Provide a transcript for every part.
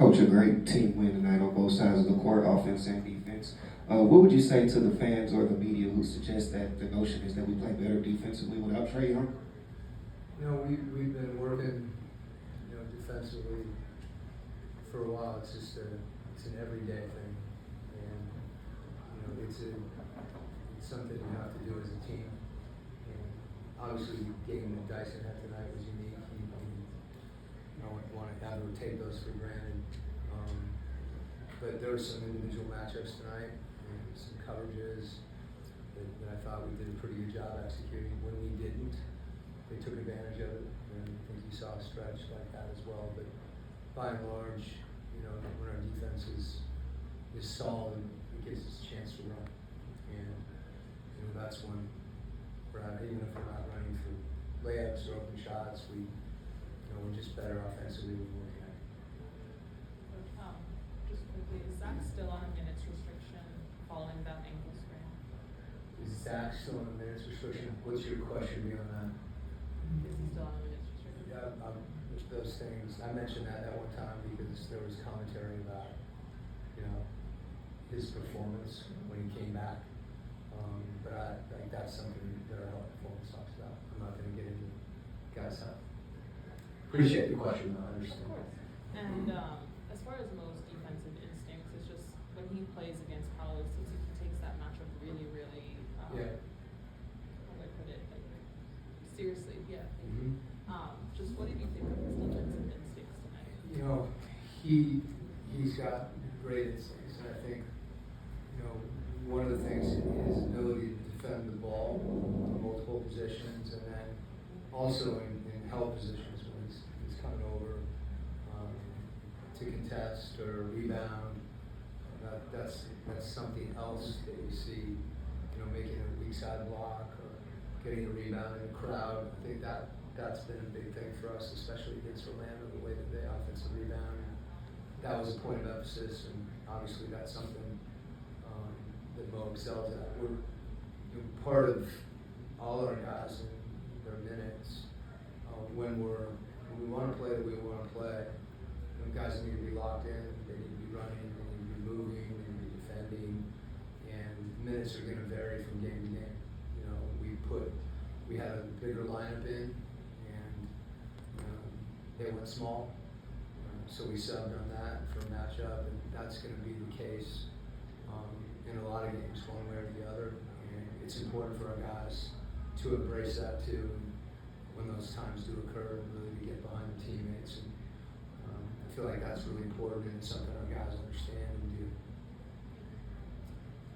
Coach, a great team win tonight on both sides of the court, offense and defense. What would you say to the fans or the media who suggest that the notion is that we play better defensively without Trae Young? We've been working, defensively for a while. It's just it's an everyday thing, and it's something you have to do as a team. And obviously, the game that Dyson had tonight was unique. I don't want to ever take those for granted. But there were some individual matchups tonight and some coverages that I thought we did a pretty good job executing. When we didn't, they took advantage of it, and I think you saw a stretch like that as well. But by and large, when our defense is solid, it gives us a chance to run. And that's when even if we're not running for layups or open shots, we're just better offensively when we're connected. Just quickly, is Zach still on a minutes restriction following that ankle sprain? Is Zach still on the minutes restriction? What's your question beyond that? Is he still on a minutes restriction? Yeah, there's those things. I mentioned that one time because there was commentary about, his performance when he came back. But I think that's something that our health performance talks about. I'm not going to get into guys' health. Appreciate the question, though. I understand. Of course. And as far as Mo's defensive instincts, it's just when he plays against Paolo, it seems like he takes that matchup really, really, how do I put it, seriously, yeah. Mm-hmm. Just what did you think of his defensive instincts tonight? He's got great instincts, and I think, one of the things is his ability to defend the ball in multiple positions, and then also in help positions when he's coming over to contest or rebound. That's something else that you see, making a weak side block or getting a rebound in the crowd. I think that's been a big thing for us, especially against Orlando, the way that they offensive rebound. That was a point of emphasis, and obviously that's something that Mo excels at. We're part of all our guys in their minutes. When we want to play the way we want to play, guys need to be locked in, they need to be running, they need to be moving, they need to be defending, and minutes are going to vary from game to game. We had a bigger lineup in, and they went small, so we subbed on that for a matchup, and that's going to be the case in a lot of games, one way or the other. And it's important for our guys to embrace that too, and when those times do occur, really to get behind the teammates. And I feel like that's really important, and it's something our guys understand and do.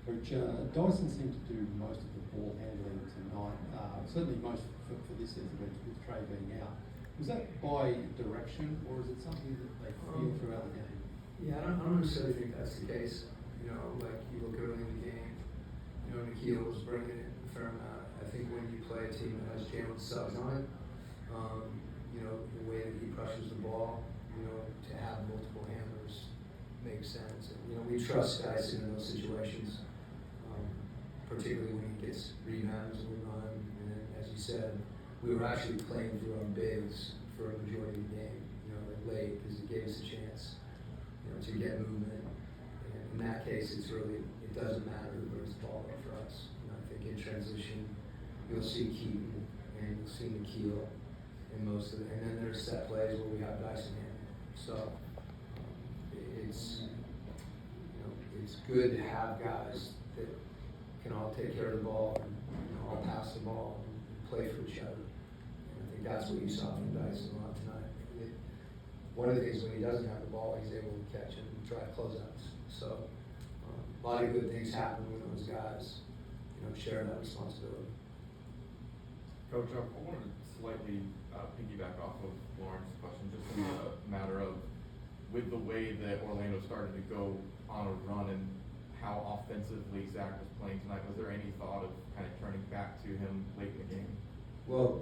Coach, Dyson seemed to do most of the ball handling tonight, certainly most for this season with Trae being out. Was that by direction, or is it something that they feel throughout the game? Yeah, I don't necessarily think that's the case. Like you look early in the game, Nikhil was bringing it a fair amount. I think when you play a team that has Jalen subs on it, the way that he pressures the ball, to have multiple handlers makes sense. And, we trust Dyson in those situations, particularly when he gets rebounds and we run. And then, as you said, we were actually playing through our bigs for a majority of the game, late, because it gave us a chance, to get movement. And in that case, it doesn't matter who brings the ball up for us. I think in transition, you'll see Keaton and you'll see Nikhil in most of it. And then there's set plays where we have Dyson handling. So it's good to have guys that can all take care of the ball and all pass the ball and play for each other. And I think that's what you saw from Dyson a lot tonight. One of the things when he doesn't have the ball, he's able to catch and drive closeouts. So a lot of good things happen when those guys, share that responsibility. Coach, I wanted to slightly piggyback off of Lauren's question, just in a matter of with the way that Orlando started to go on a run and how offensively Zach was playing tonight, was there any thought of kind of turning back to him late in the game? Well,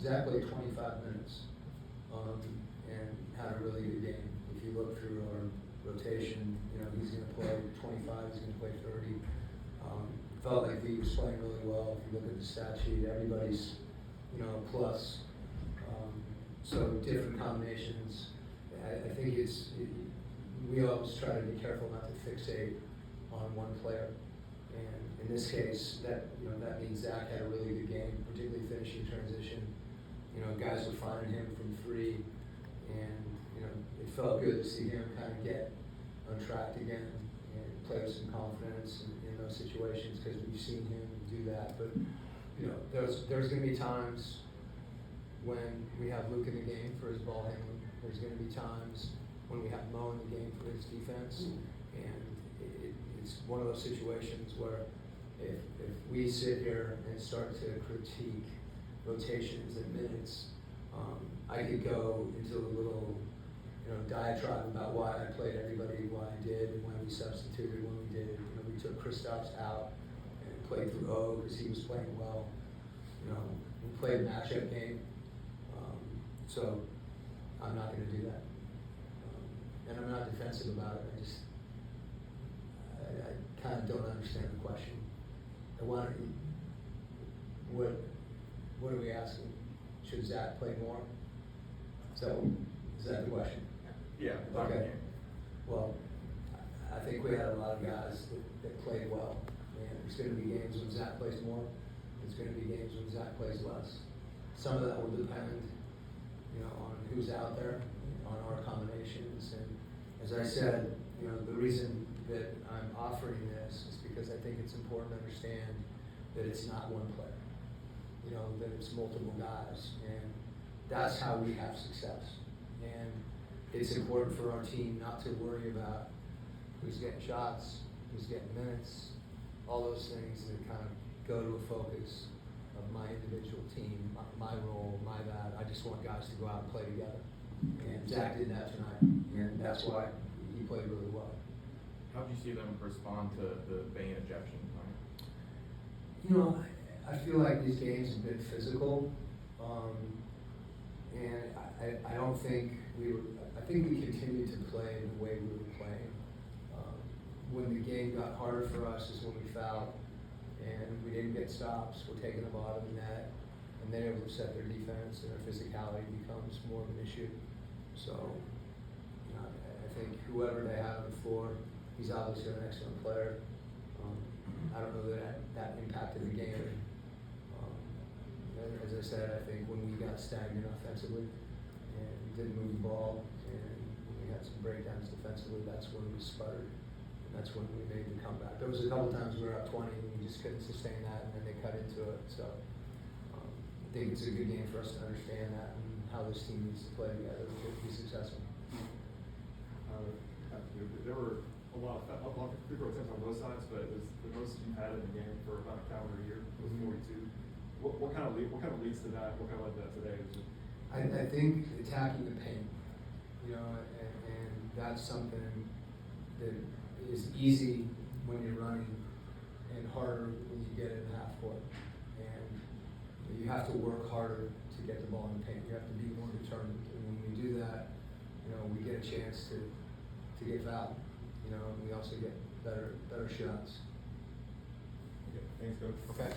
Zach played 25 minutes and had a really good game. If you look through our rotation, he's going to play 25, he's going to play 30. Felt like he was playing really well. If you look at the stat sheet, everybody's, plus. So different combinations. I think we always try to be careful not to fixate on one player. And in this case, that means Zach had a really good game, particularly finishing transition. Guys were finding him from three, and it felt good to see him kind of get on track again and play with some confidence in those situations, because we've seen him do that. But there's going to be times when we have Luke in the game for his ball handling. There's going to be times when we have Mo in the game for his defense, and it's one of those situations where if we sit here and start to critique rotations and minutes, I could go into a little diatribe about why I played everybody, why I did, and why we substituted when we did. We took Kristaps out and played through O because he was playing well. We played a matchup game, so I'm not going to do that. And I'm not defensive about it. I kind of don't understand the question. What are we asking? Should Zach play more? So, is that the question? Yeah. Okay. Well, I think we had a lot of guys that played well. And there's going to be games when Zach plays more. There's going to be games when Zach plays less. Some of that will depend, on who's out there, on our combinations. And as I said, the reason that I'm offering this is because I think it's important to understand that it's not one player. That it's multiple guys, and that's how we have success. And it's important for our team not to worry about who's getting shots, who's getting minutes, all those things that kind of go to a focus of my individual team, my role, my bad. I just want guys to go out and play together. And Zach did that tonight, and that's why he played really well. How did you see them respond to the Bane ejection? I feel like these games have been physical, and I don't think I think we continued to play the way we were playing. When the game got harder for us is when we fouled, and we didn't get stops. We're taking the ball out of the net, and they're able to set their defense, and their physicality becomes more of an issue. So, I think whoever they have on the floor, he's obviously an excellent player. I don't know that impacted the game. As I said, I think when we got stagnant offensively and didn't move the ball, and we had some breakdowns defensively, that's when we sputtered. And that's when we made the comeback. There was a couple times we were up 20 and we just couldn't sustain that, and then they cut into it. So I think it's a good game for us to understand that and how this team needs to play together to be successful. There were a lot of free throw attempts on both sides, but it was the most you've had in the game for about a calendar year. It was 42. What kind of leads to that? What kind of led to that today? I think attacking the paint, and that's something that is easy when you're running and harder when you get in the half court. And you have to work harder to get the ball in the paint. You have to be more determined. And when we do that, we get a chance to get fouled. And we also get better shots. Okay, thanks, Coach. Okay.